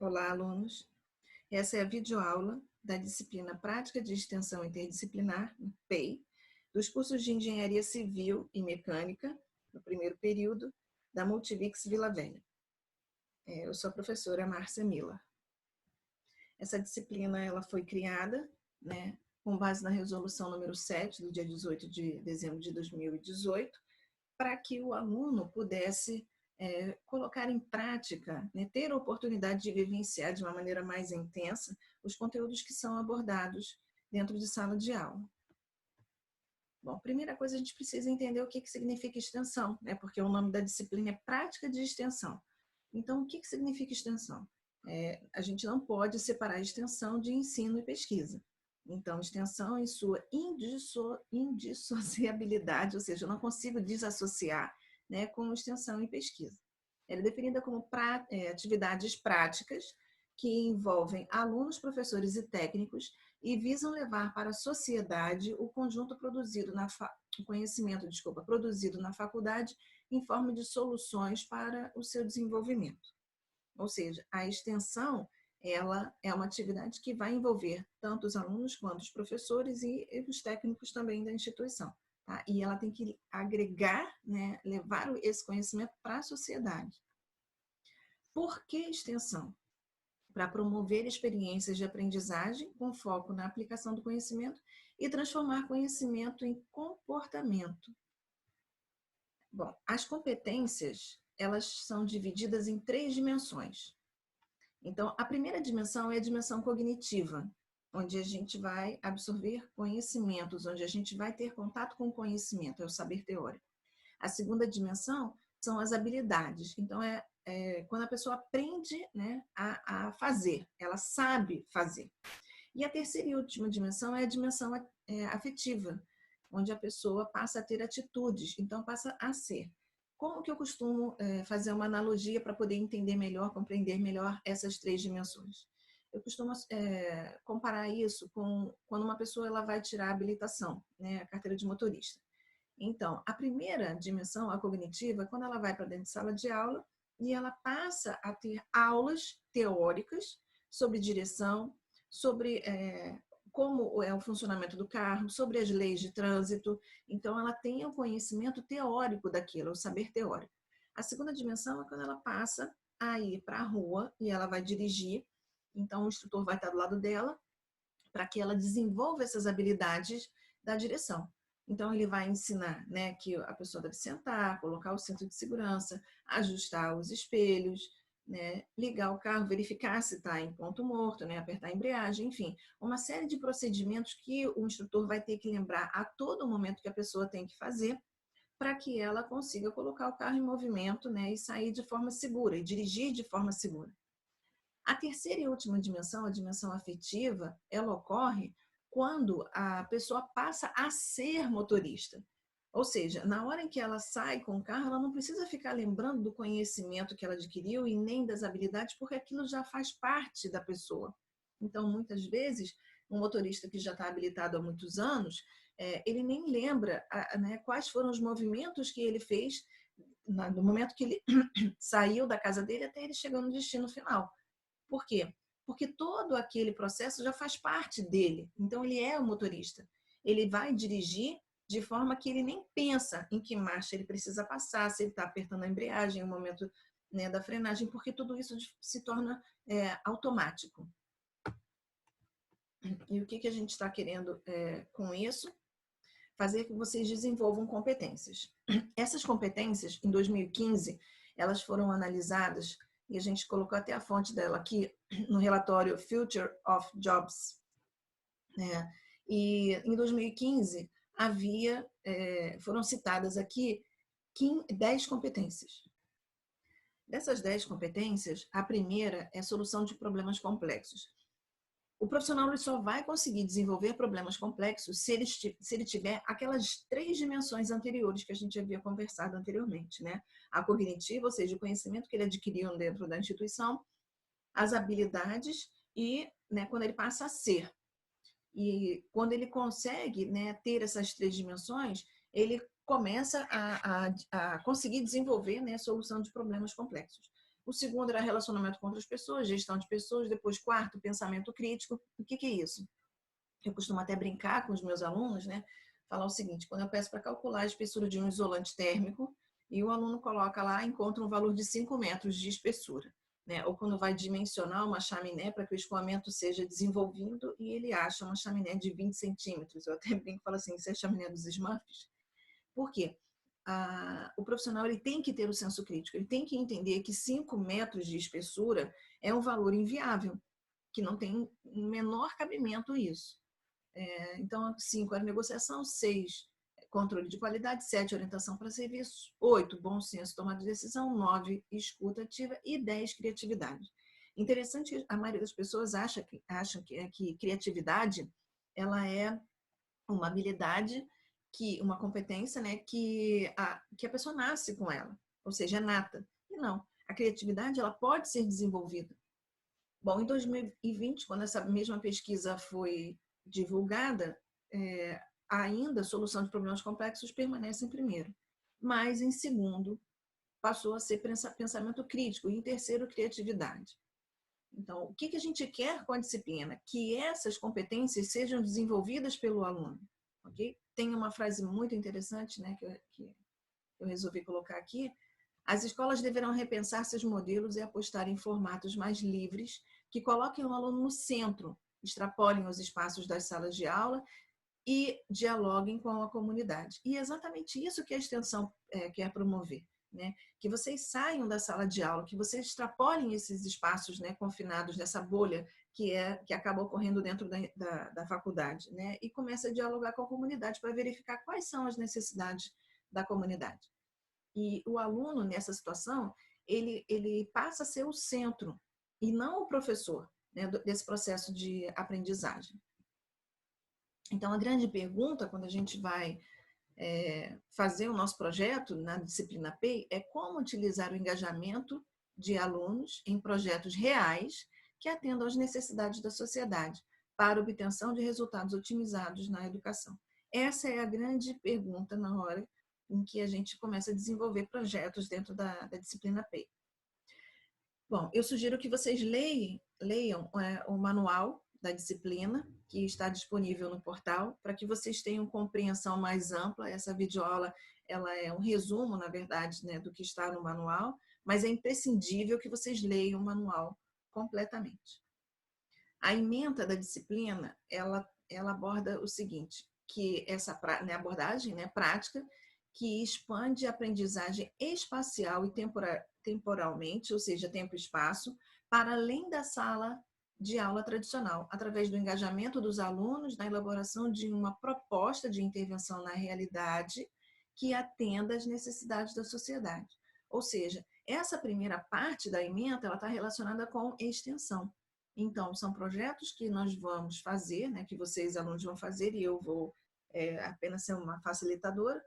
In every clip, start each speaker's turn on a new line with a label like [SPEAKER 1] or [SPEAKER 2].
[SPEAKER 1] Olá, alunos. Essa é a videoaula da disciplina Prática de Extensão Interdisciplinar, PEI, dos cursos de Engenharia Civil e Mecânica, no primeiro período, da Multivix Vila Velha. Eu sou a professora Márcia Miller. Essa disciplina ela foi criada, com base na resolução número 7, do dia 18 de dezembro de 2018, para que o aluno pudesse colocar em prática, ter a oportunidade de vivenciar de uma maneira mais intensa os conteúdos que são abordados dentro de sala de aula. Bom, primeira coisa, a gente precisa entender o que significa extensão, porque o nome da disciplina é Prática de Extensão. Então, o que significa extensão? A gente não pode separar a extensão de ensino e pesquisa. Então, extensão em sua indissociabilidade, ou seja, eu não consigo desassociar com extensão e pesquisa. Ela é definida como atividades práticas que envolvem alunos, professores e técnicos e visam levar para a sociedade o conjunto produzido o conhecimento, produzido na faculdade em forma de soluções para o seu desenvolvimento. Ou seja, a extensão ela é uma atividade que vai envolver tanto os alunos quanto os professores e os técnicos também da instituição. Tá? E ela tem que agregar, levar esse conhecimento para a sociedade. Por que extensão? Para promover experiências de aprendizagem com foco na aplicação do conhecimento e transformar conhecimento em comportamento. Bom, as competências, elas são divididas em 3 dimensões. Então, a primeira dimensão é a dimensão cognitiva, onde a gente vai absorver conhecimentos, onde a gente vai ter contato com o conhecimento, é o saber teórico. A segunda dimensão são as habilidades. Então, quando a pessoa aprende a fazer, ela sabe fazer. E a terceira e última dimensão é a dimensão afetiva, onde a pessoa passa a ter atitudes, então passa a ser. Como que eu costumo fazer uma analogia para poder entender melhor, compreender melhor essas 3 dimensões? Eu costumo comparar isso com quando uma pessoa ela vai tirar a habilitação, a carteira de motorista. Então, a primeira dimensão, a cognitiva, é quando ela vai para dentro de sala de aula e ela passa a ter aulas teóricas sobre direção, sobre como é o funcionamento do carro, sobre as leis de trânsito. Então, ela tem o conhecimento teórico daquilo, o saber teórico. A segunda dimensão é quando ela passa a ir para a rua e ela vai dirigir. Então, o instrutor vai estar do lado dela para que ela desenvolva essas habilidades da direção. Então, ele vai ensinar que a pessoa deve sentar, colocar o cinto de segurança, ajustar os espelhos, ligar o carro, verificar se está em ponto morto, apertar a embreagem, enfim, uma série de procedimentos que o instrutor vai ter que lembrar a todo momento que a pessoa tem que fazer para que ela consiga colocar o carro em movimento e sair de forma segura, e dirigir de forma segura. A terceira e última dimensão, a dimensão afetiva, ela ocorre quando a pessoa passa a ser motorista. Ou seja, na hora em que ela sai com o carro, ela não precisa ficar lembrando do conhecimento que ela adquiriu e nem das habilidades, porque aquilo já faz parte da pessoa. Então, muitas vezes, um motorista que já está habilitado há muitos anos, ele nem lembra quais foram os movimentos que ele fez no momento que ele saiu da casa dele até ele chegar no destino final. Por quê? Porque todo aquele processo já faz parte dele. Então, ele é o motorista. Ele vai dirigir de forma que ele nem pensa em que marcha ele precisa passar, se ele está apertando a embreagem no momento da frenagem, porque tudo isso se torna automático. E o que a gente está querendo com isso? Fazer que vocês desenvolvam competências. Essas competências, em 2015, elas foram analisadas e a gente colocou até a fonte dela aqui no relatório Future of Jobs. E em 2015 foram citadas aqui 10 competências. Dessas 10 competências, a primeira é solução de problemas complexos. O profissional só vai conseguir desenvolver problemas complexos se ele tiver aquelas 3 dimensões anteriores que a gente havia conversado anteriormente, A cognitiva, ou seja, o conhecimento que ele adquiriu dentro da instituição, as habilidades e quando ele passa a ser. E quando ele consegue ter essas 3 dimensões, ele começa a conseguir desenvolver a solução de problemas complexos. O segundo era relacionamento com outras pessoas, gestão de pessoas. Depois, quarto, pensamento crítico. O que é isso? Eu costumo até brincar com os meus alunos, né? Falar o seguinte: quando eu peço para calcular a espessura de um isolante térmico e o aluno coloca lá, encontra um valor de 5 metros de espessura, né? Ou quando vai dimensionar uma chaminé para que o escoamento seja desenvolvido e ele acha uma chaminé de 20 centímetros. Eu até brinco e falo assim: isso é a chaminé dos Smurfs. Por quê? O profissional ele tem que ter o senso crítico, ele tem que entender que 5 metros de espessura é um valor inviável, que não tem o menor cabimento isso. Então, 5 era negociação, 6, controle de qualidade, 7, orientação para serviços, 8, bom senso, tomada de decisão, 9, escuta ativa e 10, criatividade. Interessante que a maioria das pessoas acham que criatividade ela é uma habilidade, uma competência, né, que a pessoa nasce com ela, ou seja, é nata. E não, a criatividade ela pode ser desenvolvida. Bom, em 2020, quando essa mesma pesquisa foi divulgada, ainda a solução de problemas complexos permanece em primeiro, mas em segundo passou a ser pensamento crítico e em terceiro, criatividade. Então, o que a gente quer com a disciplina? Que essas competências sejam desenvolvidas pelo aluno, ok? Tem uma frase muito interessante, né, que eu resolvi colocar aqui. As escolas deverão repensar seus modelos e apostar em formatos mais livres que coloquem o aluno no centro, extrapolem os espaços das salas de aula e dialoguem com a comunidade. E é exatamente isso que a extensão quer promover, né? Que vocês saiam da sala de aula, que vocês extrapolem esses espaços, né, confinados nessa bolha que acaba ocorrendo dentro da faculdade, né? E comece a dialogar com a comunidade para verificar quais são as necessidades da comunidade. E o aluno, nessa situação, ele passa a ser o centro e não o professor, né, desse processo de aprendizagem. Então, a grande pergunta, quando a gente vai fazer o nosso projeto na disciplina PEI, é como utilizar o engajamento de alunos em projetos reais que atendam às necessidades da sociedade para obtenção de resultados otimizados na educação. Essa é a grande pergunta na hora em que a gente começa a desenvolver projetos dentro da disciplina PEI. Bom, eu sugiro que vocês leiam o manual da disciplina, que está disponível no portal, para que vocês tenham compreensão mais ampla. Essa videoaula ela é um resumo, na verdade, né, do que está no manual, mas é imprescindível que vocês leiam o manual completamente. A ementa da disciplina, ela aborda o seguinte, que essa abordagem, né, prática, que expande a aprendizagem espacial e temporalmente, ou seja, tempo e espaço, para além da sala de aula tradicional, através do engajamento dos alunos na elaboração de uma proposta de intervenção na realidade que atenda às necessidades da sociedade. Ou seja, essa primeira parte da ementa ela está relacionada com extensão. Então, são projetos que nós vamos fazer, né, que vocês, alunos, vão fazer, e eu vou apenas ser uma facilitadora,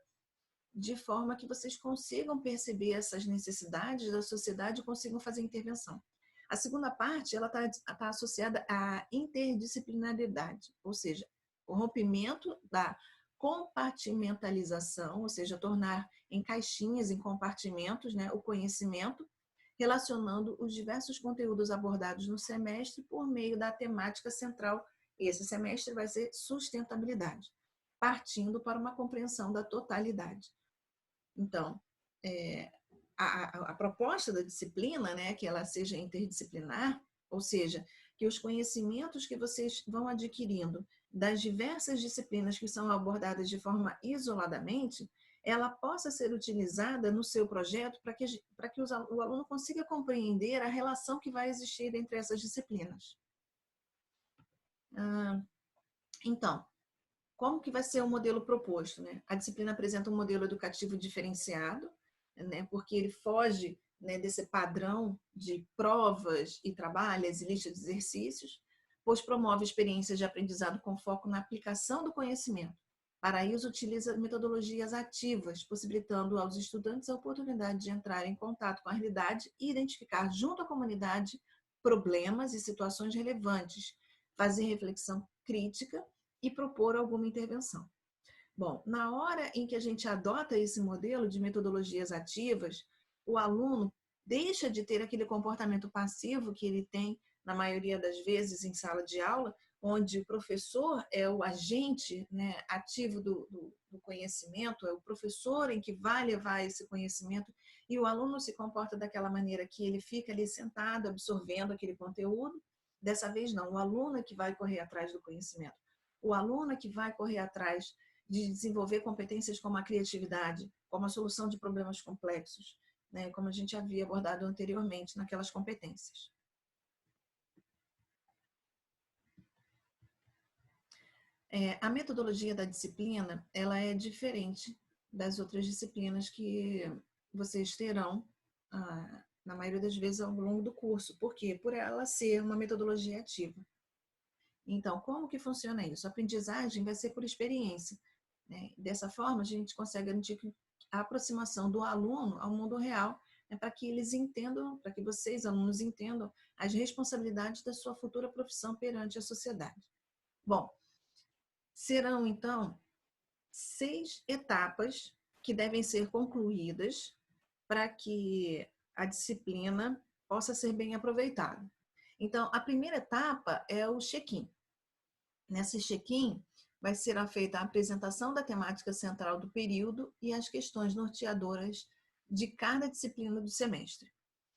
[SPEAKER 1] de forma que vocês consigam perceber essas necessidades da sociedade e consigam fazer intervenção. A segunda parte ela tá associada à interdisciplinaridade, ou seja, o rompimento da compartimentalização, ou seja, tornar em caixinhas, em compartimentos, né, o conhecimento, relacionando os diversos conteúdos abordados no semestre por meio da temática central. Esse semestre vai ser sustentabilidade, partindo para uma compreensão da totalidade. Então, a proposta da disciplina, né, que ela seja interdisciplinar, ou seja, que os conhecimentos que vocês vão adquirindo das diversas disciplinas que são abordadas de forma isoladamente, ela possa ser utilizada no seu projeto para que o aluno consiga compreender a relação que vai existir entre essas disciplinas. Então, como que vai ser o modelo proposto, né? A disciplina apresenta um modelo educativo diferenciado, né? Porque ele foge, né, desse padrão de provas e trabalhos e lista de exercícios, pois promove experiências de aprendizado com foco na aplicação do conhecimento. Para isso, utiliza metodologias ativas, possibilitando aos estudantes a oportunidade de entrar em contato com a realidade e identificar junto à comunidade problemas e situações relevantes, fazer reflexão crítica e propor alguma intervenção. Bom, na hora em que a gente adota esse modelo de metodologias ativas, o aluno deixa de ter aquele comportamento passivo que ele tem, na maioria das vezes, em sala de aula, onde o professor é o agente, né, ativo do conhecimento, é o professor em que vai levar esse conhecimento, e o aluno se comporta daquela maneira que ele fica ali sentado, absorvendo aquele conteúdo. Dessa vez, não, o aluno é que vai correr atrás do conhecimento. O aluno é que vai correr atrás de desenvolver competências como a criatividade, como a solução de problemas complexos, né, como a gente havia abordado anteriormente naquelas competências. A metodologia da disciplina, ela é diferente das outras disciplinas que vocês terão, na maioria das vezes, ao longo do curso. Por quê? Por ela ser uma metodologia ativa. Então, como que funciona isso? A aprendizagem vai ser por experiência, né? Dessa forma, a gente consegue garantir a aproximação do aluno ao mundo real, né, para que eles entendam, para que vocês, alunos, entendam as responsabilidades da sua futura profissão perante a sociedade. Bom, serão, então, 6 etapas que devem ser concluídas para que a disciplina possa ser bem aproveitada. Então, a primeira etapa é o check-in. Nesse check-in, vai ser feita a apresentação da temática central do período e as questões norteadoras de cada disciplina do semestre.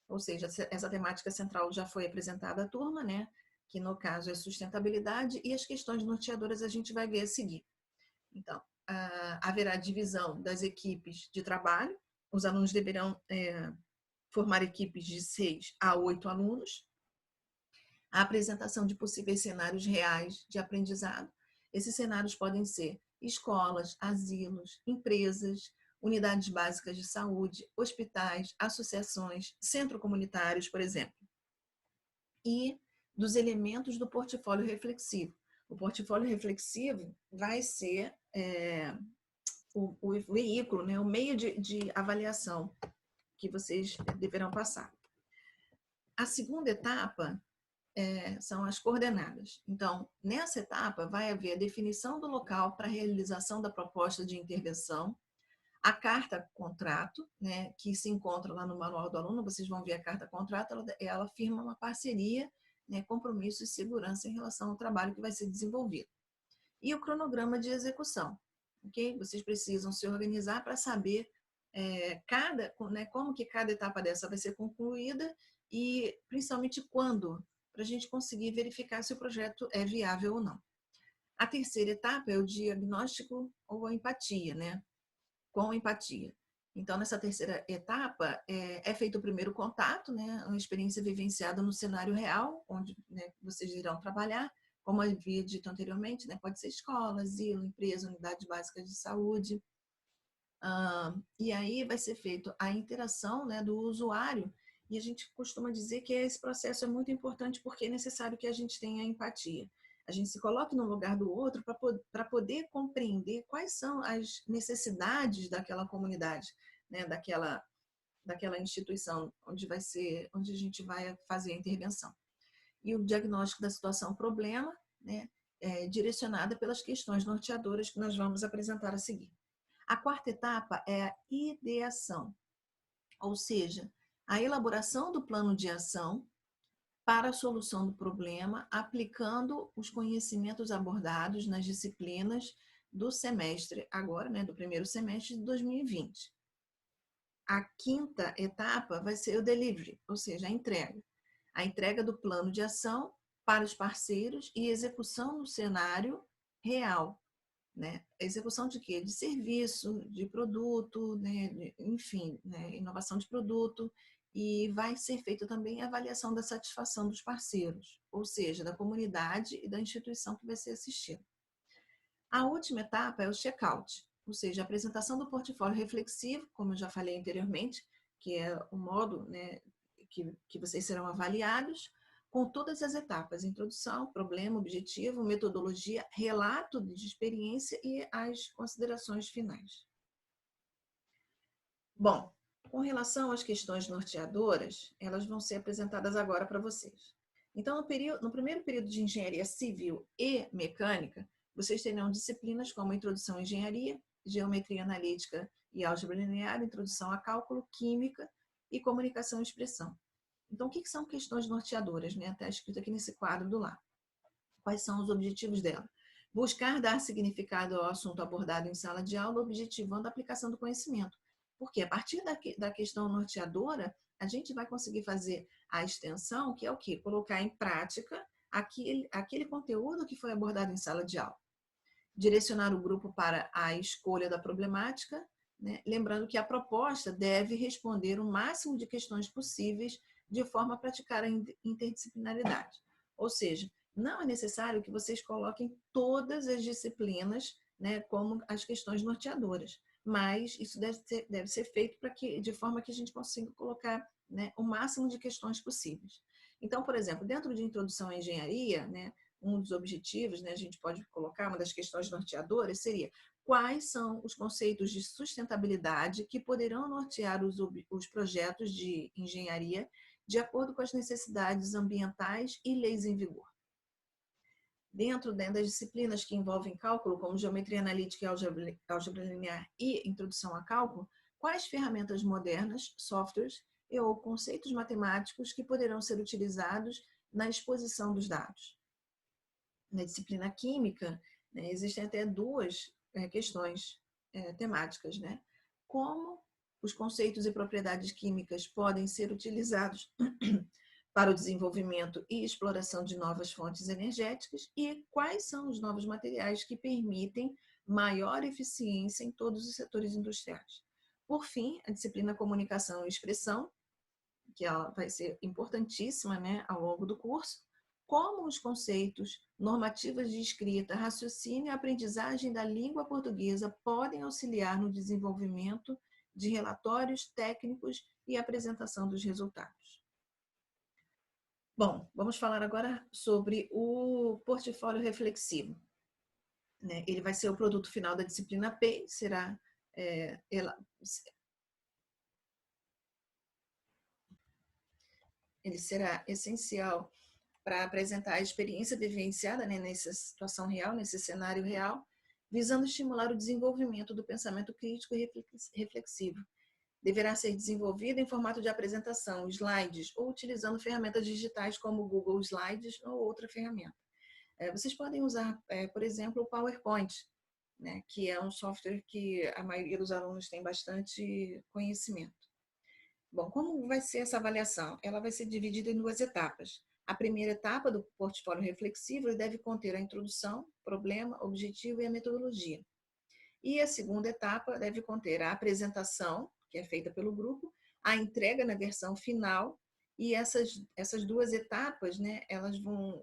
[SPEAKER 1] Ou seja, essa temática central já foi apresentada à turma, né? Que no caso é sustentabilidade, e as questões norteadoras a gente vai ver a seguir. Então, haverá divisão das equipes de trabalho, os alunos deverão formar equipes de 6 a 8 alunos, a apresentação de possíveis cenários reais de aprendizado. Esses cenários podem ser escolas, asilos, empresas, unidades básicas de saúde, hospitais, associações, centros comunitários, por exemplo. E dos elementos do portfólio reflexivo. O portfólio reflexivo vai ser o veículo, né, o meio de avaliação que vocês deverão passar. A segunda etapa são as coordenadas. Então, nessa etapa, vai haver a definição do local para a realização da proposta de intervenção, a carta-contrato, né, que se encontra lá no manual do aluno, vocês vão ver a carta-contrato, ela firma uma parceria, né, compromisso e segurança em relação ao trabalho que vai ser desenvolvido. E o cronograma de execução, ok? Vocês precisam se organizar para saber como que cada etapa dessa vai ser concluída e, principalmente, quando, para a gente conseguir verificar se o projeto é viável ou não. A terceira etapa é o diagnóstico ou a empatia, né? Com empatia. Então, nessa terceira etapa, é feito o primeiro contato, né? Uma experiência vivenciada no cenário real, onde, né, vocês irão trabalhar, como eu havia dito anteriormente, né? Pode ser escola, asilo, empresa, unidades básicas de saúde. E aí vai ser feito a interação, né, do usuário, e a gente costuma dizer que esse processo é muito importante porque é necessário que a gente tenha empatia. A gente se coloque no lugar do outro para poder compreender quais são as necessidades daquela comunidade, né, daquela instituição onde a gente vai fazer a intervenção. E o diagnóstico da situação problema, né, direcionada pelas questões norteadoras que nós vamos apresentar a seguir. A quarta etapa é a ideação, ou seja, a elaboração do plano de ação para a solução do problema, aplicando os conhecimentos abordados nas disciplinas do semestre, agora, né, do primeiro semestre de 2020. A quinta etapa vai ser o delivery, ou seja, a entrega. A entrega do plano de ação para os parceiros e execução no cenário real, né? A execução de quê? De serviço, de produto, né? Enfim, né? Inovação de produto, e vai ser feita também a avaliação da satisfação dos parceiros, ou seja, da comunidade e da instituição que vai ser assistida. A última etapa é o check-out, ou seja, a apresentação do portfólio reflexivo, como eu já falei anteriormente, que é o modo, né, que vocês serão avaliados, com todas as etapas: introdução, problema, objetivo, metodologia, relato de experiência e as considerações finais. Bom, com relação às questões norteadoras, elas vão ser apresentadas agora para vocês. Então, no primeiro período de engenharia civil e mecânica, vocês terão disciplinas como introdução à engenharia, geometria analítica e álgebra linear, introdução a cálculo, química e comunicação e expressão. Então, o que são questões norteadoras, né? Está escrito aqui nesse quadro do lado. Quais são os objetivos dela? Buscar dar significado ao assunto abordado em sala de aula, objetivando a aplicação do conhecimento. Porque a partir da questão norteadora, a gente vai conseguir fazer a extensão, que é o quê? Colocar em prática aquele conteúdo que foi abordado em sala de aula. Direcionar o grupo para a escolha da problemática, né? Lembrando que a proposta deve responder o máximo de questões possíveis de forma a praticar a interdisciplinaridade. Ou seja, não é necessário que vocês coloquem todas as disciplinas, né, como as questões norteadoras, mas isso deve ser feito de forma que a gente consiga colocar, né, o máximo de questões possíveis. Então, por exemplo, dentro de introdução à engenharia, né, um dos objetivos, né, a gente pode colocar, uma das questões norteadoras seria quais são os conceitos de sustentabilidade que poderão nortear os projetos de engenharia de acordo com as necessidades ambientais e leis em vigor. Dentro das disciplinas que envolvem cálculo, como geometria analítica, álgebra linear e introdução a cálculo, quais ferramentas modernas, softwares ou conceitos matemáticos que poderão ser utilizados na exposição dos dados? Na disciplina química, né, existem até duas questões temáticas, né? Como os conceitos e propriedades químicas podem ser utilizados para o desenvolvimento e exploração de novas fontes energéticas e quais são os novos materiais que permitem maior eficiência em todos os setores industriais. Por fim, a disciplina comunicação e expressão, que ela vai ser importantíssima, né, ao longo do curso, como os conceitos normativas de escrita, raciocínio e aprendizagem da língua portuguesa podem auxiliar no desenvolvimento de relatórios técnicos e apresentação dos resultados. Bom, vamos falar agora sobre o portfólio reflexivo. Ele vai ser o produto final da disciplina P, ele será essencial para apresentar a experiência vivenciada, né, nessa situação real, nesse cenário real, visando estimular o desenvolvimento do pensamento crítico e reflexivo. Deverá ser desenvolvido em formato de apresentação, slides, ou utilizando ferramentas digitais como o Google Slides ou outra ferramenta. Vocês podem usar, por exemplo, o PowerPoint, né, que é um software que a maioria dos alunos tem bastante conhecimento. Bom, como vai ser essa avaliação? Ela vai ser dividida em duas etapas. A primeira etapa do portfólio reflexivo deve conter a introdução, problema, objetivo e a metodologia. E a segunda etapa deve conter a apresentação, que é feita pelo grupo, a entrega na versão final, e essas duas etapas, né,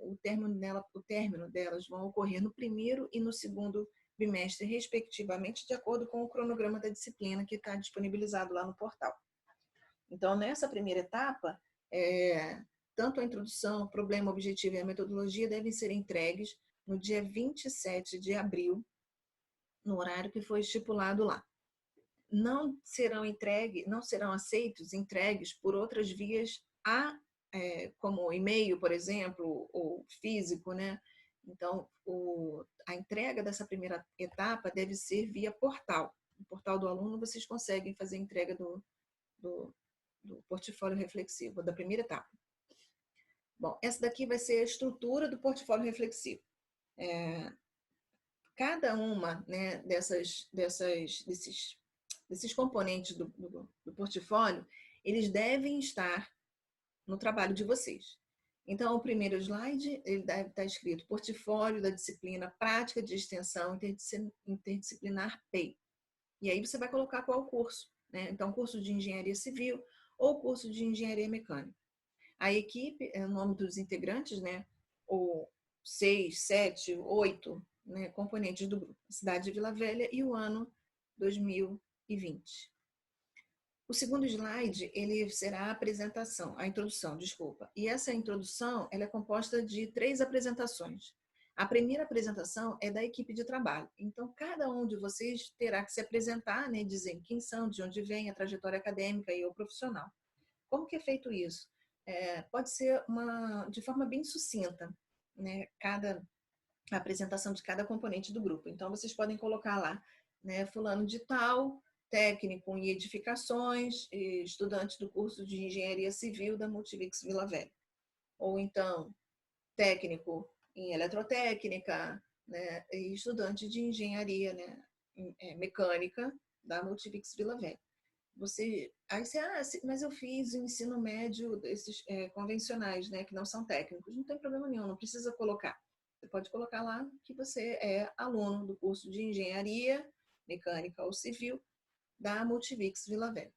[SPEAKER 1] o término delas vão ocorrer no primeiro e no segundo bimestre, respectivamente, de acordo com o cronograma da disciplina que está disponibilizado lá no portal. Então, nessa primeira etapa, tanto a introdução, o problema, o objetivo e a metodologia devem ser entregues no dia 27 de abril, no horário que foi estipulado lá. Não serão entregues por outras vias, como e-mail, por exemplo, ou físico, né? Então, a entrega dessa primeira etapa deve ser via portal. No portal do aluno, vocês conseguem fazer a entrega do portfólio reflexivo, da primeira etapa. Bom, essa daqui vai ser a estrutura do portfólio reflexivo. Cada uma, né, desses componentes do portfólio, eles devem estar no trabalho de vocês. Então, o primeiro slide, ele deve estar escrito portfólio da disciplina Prática de Extensão Interdisciplinar PEI. E aí você vai colocar qual curso, né? Então, curso de Engenharia Civil ou curso de Engenharia Mecânica. A equipe, é o nome dos integrantes, né? Ou 6, 7, 8, né, componentes do grupo. Cidade de Vila Velha e o ano 2020. O segundo slide, ele será a apresentação, a introdução, desculpa. E essa introdução, ela é composta de 3 apresentações. A primeira apresentação é da equipe de trabalho. Então, cada um de vocês terá que se apresentar, né, dizendo quem são, de onde vem, a trajetória acadêmica e o profissional. Como que é feito isso? Pode ser de forma bem sucinta, né, a apresentação de cada componente do grupo. Então, vocês podem colocar lá, né, fulano de tal, técnico em edificações, e estudante do curso de engenharia civil da Multivix Vila Velha. Ou então, técnico em eletrotécnica, né, e estudante de engenharia, né, mecânica da Multivix Vila Velha. Mas eu fiz o ensino médio desses convencionais, né, que não são técnicos. Não tem problema nenhum, não precisa colocar. Você pode colocar lá que você é aluno do curso de engenharia mecânica ou civil da Multivix Vila Velha.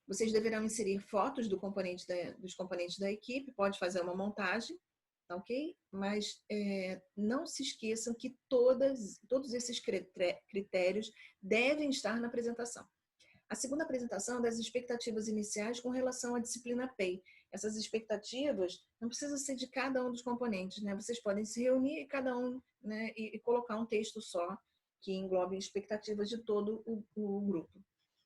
[SPEAKER 1] Vocês deverão inserir fotos dos componentes da equipe, pode fazer uma montagem, tá ok? Mas não se esqueçam que todos esses critérios devem estar na apresentação. A segunda apresentação é das expectativas iniciais com relação à disciplina PEI. Essas expectativas não precisam ser de cada um dos componentes, né? Vocês podem se reunir cada um, né, e colocar um texto só que englobe expectativas de todo o grupo.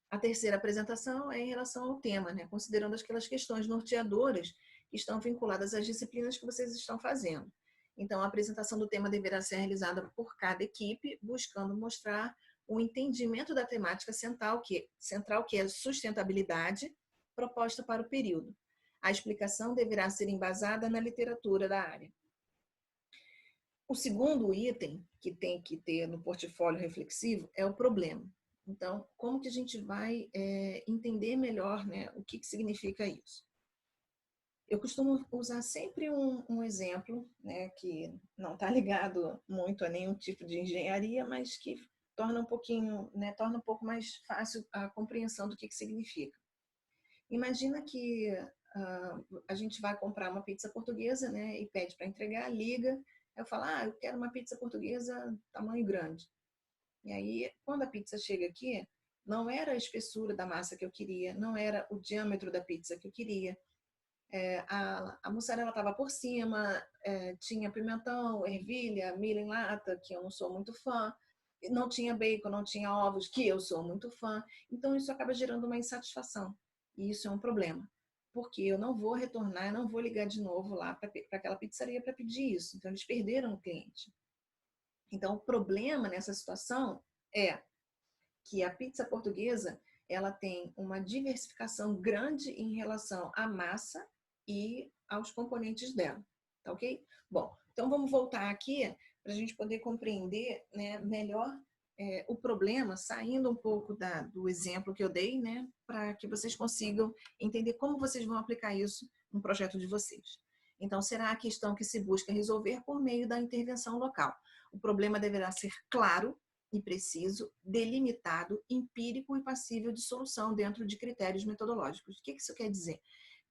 [SPEAKER 1] A terceira apresentação é em relação ao tema, né? Considerando aquelas questões norteadoras que estão vinculadas às disciplinas que vocês estão fazendo. Então, a apresentação do tema deverá ser realizada por cada equipe, buscando mostrar o entendimento da temática central, que é sustentabilidade, proposta para o período. A explicação deverá ser embasada na literatura da área. O segundo item que tem que ter no portfólio reflexivo é o problema. Então, como que a gente vai entender melhor, né, o que significa isso? Eu costumo usar sempre um exemplo, né, que não está ligado muito a nenhum tipo de engenharia, mas que torna um pouquinho, né, torna um pouco mais fácil a compreensão do que significa. Imagina que a gente vai comprar uma pizza portuguesa, né, e pede para entregar, liga, eu falo, eu quero uma pizza portuguesa tamanho grande. E aí, quando a pizza chega aqui, não era a espessura da massa que eu queria, não era o diâmetro da pizza que eu queria. A mussarela estava por cima, tinha pimentão, ervilha, milho em lata, que eu não sou muito fã, não tinha bacon, não tinha ovos, que eu sou muito fã. Então, isso acaba gerando uma insatisfação. E isso é um problema. Porque eu não vou retornar, não vou ligar de novo lá para aquela pizzaria para pedir isso. Então, eles perderam o cliente. Então, o problema nessa situação é que a pizza portuguesa ela tem uma diversificação grande em relação à massa e aos componentes dela, tá ok? Bom, então vamos voltar aqui para a gente poder compreender, né, melhor o problema, saindo um pouco do exemplo que eu dei, né, para que vocês consigam entender como vocês vão aplicar isso no projeto de vocês. Então, será a questão que se busca resolver por meio da intervenção local. O problema deverá ser claro e preciso, delimitado, empírico e passível de solução dentro de critérios metodológicos. O que isso quer dizer?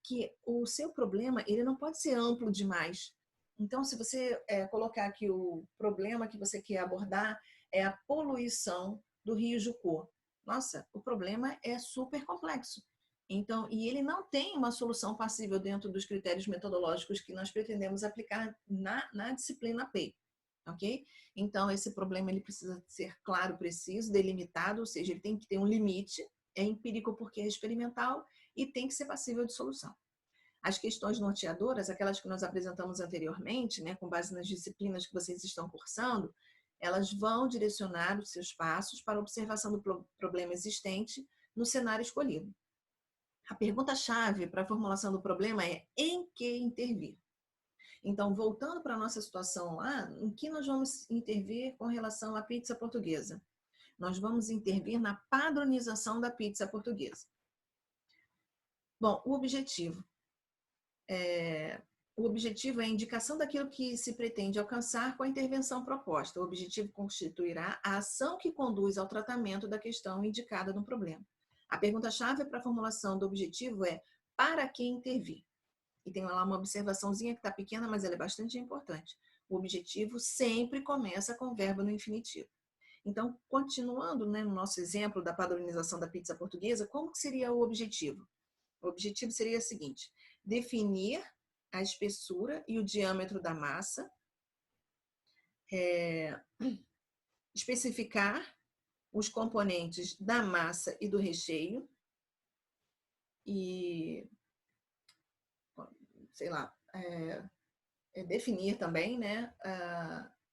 [SPEAKER 1] Que o seu problema ele não pode ser amplo demais. Então, se você colocar que o problema que você quer abordar é a poluição do Rio Jucô, nossa, o problema é super complexo. Então, e ele não tem uma solução passível dentro dos critérios metodológicos que nós pretendemos aplicar na disciplina PEI. Ok? Então, esse problema ele precisa ser claro, preciso, delimitado, ou seja, ele tem que ter um limite, é empírico porque é experimental e tem que ser passível de solução. As questões norteadoras, aquelas que nós apresentamos anteriormente, né, com base nas disciplinas que vocês estão cursando, elas vão direcionar os seus passos para a observação do problema existente no cenário escolhido. A pergunta-chave para a formulação do problema é em que intervir? Então, voltando para a nossa situação lá, em que nós vamos intervir com relação à pizza portuguesa? Nós vamos intervir na padronização da pizza portuguesa. Bom, o objetivo é a indicação daquilo que se pretende alcançar com a intervenção proposta. O objetivo constituirá a ação que conduz ao tratamento da questão indicada no problema. A pergunta-chave para a formulação do objetivo é para que intervir? E tem lá uma observaçãozinha que está pequena, mas ela é bastante importante. O objetivo sempre começa com o verbo no infinitivo. Então, continuando, né, no nosso exemplo da padronização da pizza portuguesa, como que seria o objetivo? O objetivo seria o seguinte: definir a espessura e o diâmetro da massa, especificar os componentes da massa e do recheio e, sei lá, definir também, né,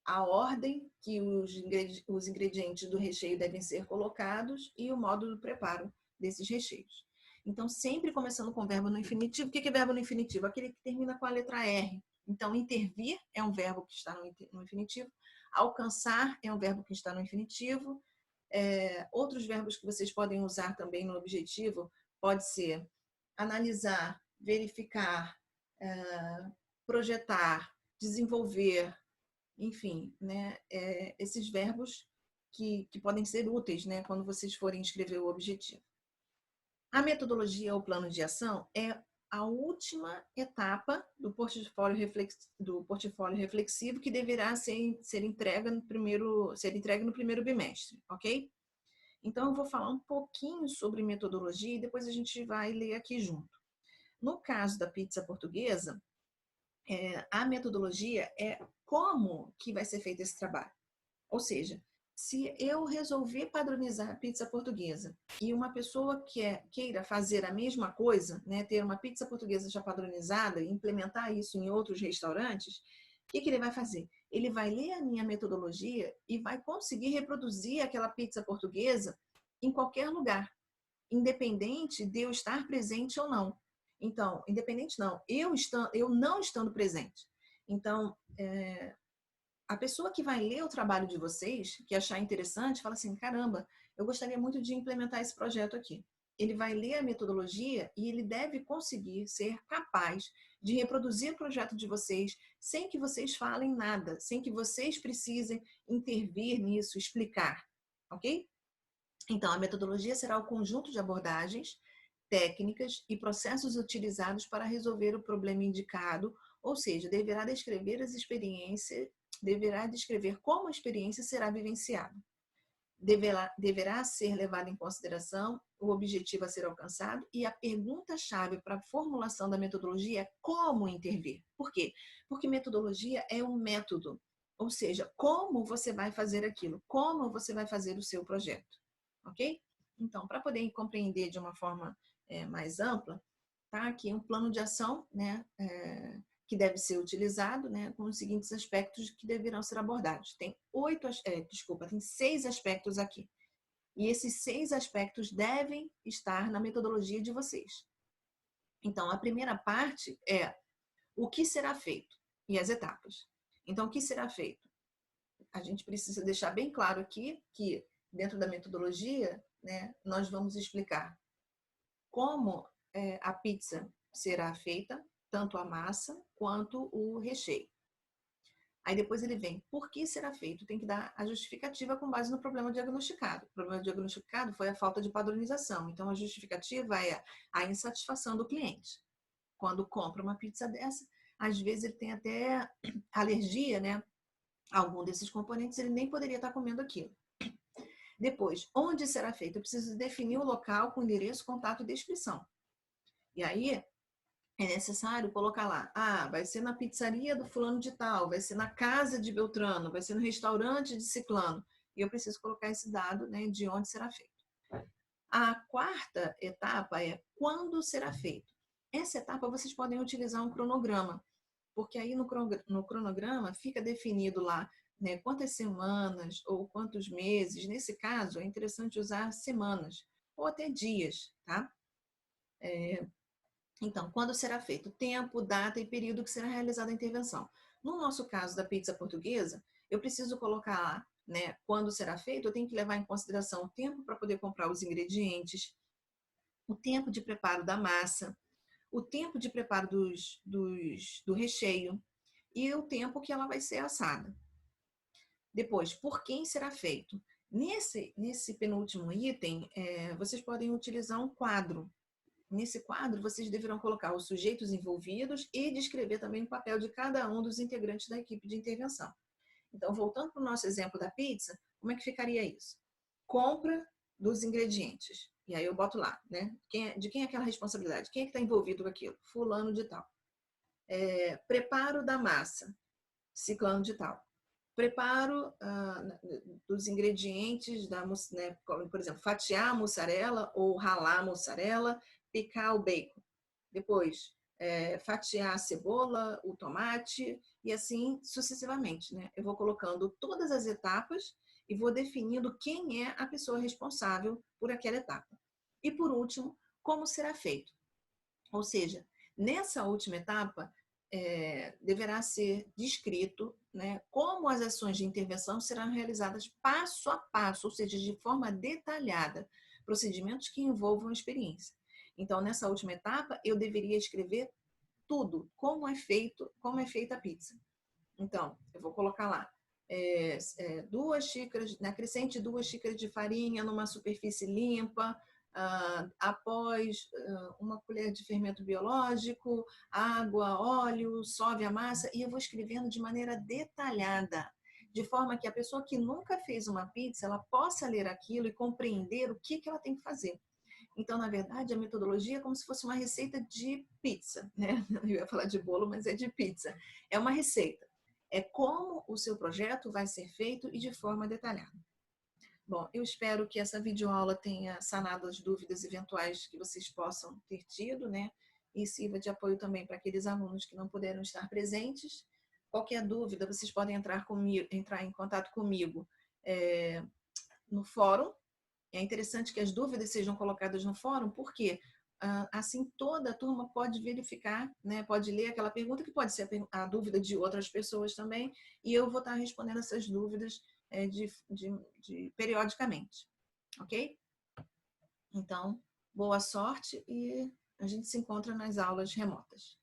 [SPEAKER 1] a ordem que os ingredientes do recheio devem ser colocados e o modo do preparo desses recheios. Então, sempre começando com verbo no infinitivo. O que é verbo no infinitivo? Aquele que termina com a letra R. Então, intervir é um verbo que está no infinitivo. Alcançar é um verbo que está no infinitivo. Outros verbos que vocês podem usar também no objetivo pode ser analisar, verificar, projetar, desenvolver, enfim, né? Esses verbos que podem ser úteis, né? Quando vocês forem escrever o objetivo. A metodologia ou plano de ação é a última etapa do portfólio reflexivo que deverá ser entregue no primeiro bimestre, ok? Então, eu vou falar um pouquinho sobre metodologia e depois a gente vai ler aqui junto. No caso da pizza portuguesa, a metodologia é como que vai ser feito esse trabalho. Ou seja, se eu resolver padronizar a pizza portuguesa e uma pessoa queira fazer a mesma coisa, né, ter uma pizza portuguesa já padronizada e implementar isso em outros restaurantes, o que ele vai fazer? Ele vai ler a minha metodologia e vai conseguir reproduzir aquela pizza portuguesa em qualquer lugar, independente de eu estar presente ou não. Então, independente não, eu não estando presente. Então, a pessoa que vai ler o trabalho de vocês, que achar interessante, fala assim, caramba, eu gostaria muito de implementar esse projeto aqui. Ele vai ler a metodologia e ele deve conseguir ser capaz de reproduzir o projeto de vocês sem que vocês falem nada, sem que vocês precisem intervir nisso, explicar, ok? Então, a metodologia será o conjunto de abordagens, técnicas e processos utilizados para resolver o problema indicado, ou seja, deverá descrever como a experiência será vivenciada. Deverá ser levado em consideração o objetivo a ser alcançado e a pergunta-chave para a formulação da metodologia é como intervir. Por quê? Porque metodologia é um método, ou seja, como você vai fazer aquilo, como você vai fazer o seu projeto, ok? Então, para poder compreender de uma forma mais ampla, tá aqui um plano de ação, né, que deve ser utilizado, né, com os seguintes aspectos que deverão ser abordados. Tem 6 aspectos aqui. E esses 6 aspectos devem estar na metodologia de vocês. Então, a primeira parte é o que será feito e as etapas. Então, o que será feito? A gente precisa deixar bem claro aqui que, dentro da metodologia, né, nós vamos explicar como a pizza será feita, tanto a massa quanto o recheio. Aí depois ele vem, por que será feito? Tem que dar a justificativa com base no problema diagnosticado. O problema diagnosticado foi a falta de padronização. Então a justificativa é a insatisfação do cliente. Quando compra uma pizza dessa, às vezes ele tem até alergia, né? Algum desses componentes ele nem poderia estar comendo aquilo. Depois, onde será feito? Eu preciso definir o local com endereço, contato e descrição. E aí, é necessário colocar lá, vai ser na pizzaria do fulano de tal, vai ser na casa de Beltrano, vai ser no restaurante de Ciclano. E eu preciso colocar esse dado, né, de onde será feito. A quarta etapa é quando será feito. Essa etapa vocês podem utilizar um cronograma, porque aí no cronograma fica definido lá, né, quantas semanas ou quantos meses. Nesse caso, é interessante usar semanas ou até dias, tá? Então, quando será feito? Tempo, data e período que será realizada a intervenção. No nosso caso da pizza portuguesa, eu preciso colocar, né, quando será feito, eu tenho que levar em consideração o tempo para poder comprar os ingredientes, o tempo de preparo da massa, o tempo de preparo do recheio e o tempo que ela vai ser assada. Depois, por quem será feito? Nesse penúltimo item, vocês podem utilizar um quadro. Nesse quadro, vocês deverão colocar os sujeitos envolvidos e descrever também o papel de cada um dos integrantes da equipe de intervenção. Então, voltando para o nosso exemplo da pizza, como é que ficaria isso? Compra dos ingredientes. E aí eu boto lá, né? De quem é aquela responsabilidade? Quem é que está envolvido com aquilo? Fulano de tal. Preparo da massa. Ciclano de tal. Preparo dos ingredientes, né, por exemplo, fatiar a mussarela ou ralar a mussarela, picar o bacon. Depois, fatiar a cebola, o tomate e assim sucessivamente, né? Eu vou colocando todas as etapas e vou definindo quem é a pessoa responsável por aquela etapa. E por último, como será feito. Ou seja, nessa última etapa, deverá ser descrito, né, como as ações de intervenção serão realizadas passo a passo, ou seja, de forma detalhada, procedimentos que envolvam a experiência. Então, nessa última etapa, eu deveria escrever tudo, como é feita a pizza. Então, eu vou colocar lá 2 xícaras, na crescente 2 xícaras de farinha numa superfície limpa, após uma colher de fermento biológico, água, óleo, sove a massa, e eu vou escrevendo de maneira detalhada, de forma que a pessoa que nunca fez uma pizza, ela possa ler aquilo e compreender o que ela tem que fazer. Então, na verdade, a metodologia é como se fosse uma receita de pizza, né? Eu ia falar de bolo, mas é de pizza. É uma receita. É como o seu projeto vai ser feito e de forma detalhada. Bom, eu espero que essa videoaula tenha sanado as dúvidas eventuais que vocês possam ter tido, né? E sirva de apoio também para aqueles alunos que não puderam estar presentes. Qualquer dúvida, vocês podem entrar em contato comigo no fórum. É interessante que as dúvidas sejam colocadas no fórum, porque assim toda a turma pode verificar, né? Pode ler aquela pergunta, que pode ser a dúvida de outras pessoas também, e eu vou estar respondendo essas dúvidas periodicamente, ok? Então, boa sorte e a gente se encontra nas aulas remotas.